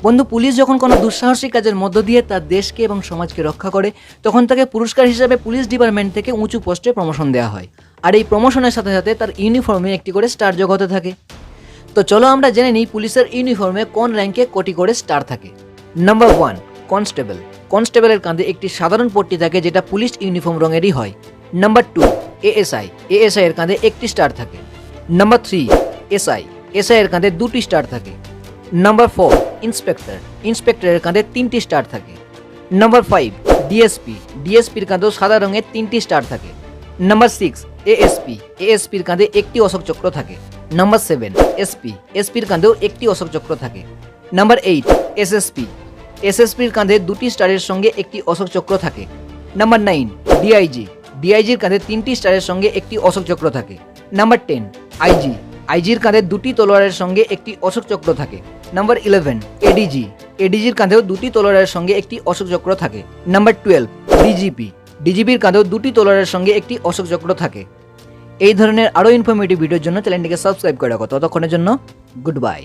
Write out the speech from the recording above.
বন্ধু, পুলিশ যখন কোনো দুঃসাহসিক কাজের মধ্য দিয়ে তার দেশকে এবং সমাজকে রক্ষা করে তখন তাকে পুরস্কার হিসেবে পুলিশ ডিপার্টমেন্ট থেকে উঁচু পোস্টে প্রমোশন দেওয়া হয়। আর এই প্রমোশনের সাথে সাথে তার ইউনিফর্মে একটি করে স্টার যোগ হতে থাকে। তো চলো আমরা জেনে নিই পুলিশের ইউনিফর্মে কোন র্যাঙ্কে কটি করে স্টার থাকে। Number 1, constable. কনস্টেবলের কাঁধে একটি সাধারণ পট্টি থাকে যেটা পুলিশ ইউনিফর্ম রঙেরই হয়। Number 2, ASI. এএসআই এর কাঁধে একটি স্টার থাকে। Number 3, SI. এসআই এর কাঁধে 2টি স্টার থাকে। Number 4, inspector. ইন্সপেক্টরের কাঁধে 3টি স্টার থাকে। Number 5, DSP. ডিএসপির কাঁধেও সাদা রঙের 3টি স্টার থাকে। Number 6, ASP. এএসপির কাঁধে একটি অশোক চক্র থাকে। Number 7, SP. এসপির কাঁধেও একটি অশোক চক্র থাকে। Number 8, SSP. এসএসপির কাঁধে 2টি স্টারের সঙ্গে একটি অশোক চক্র থাকে। Number 9, DIG. ডিআইজির কাঁধে 3টি স্টারের সঙ্গে একটি অশোক চক্র থাকে। Number 10, IG. আইজির কাঁধে 2টি তলোয়ারের সঙ্গে একটি অশোক চক্র থাকে। Number 11, ADG. এডিজির কাঁধেও 2টি তলোয়ারের সঙ্গে একটি অশোক চক্র থাকে। Number 12, DGP. ডিজিপির কাঁধেও 2টি তলোয়ারের সঙ্গে একটি অশোক চক্র থাকে। এই ধরনের আরও ইনফরমেটিভ ভিডিওর জন্য চ্যানেলটিকে সাবস্ক্রাইব করে রাখো। ততক্ষণের জন্য গুড বাই।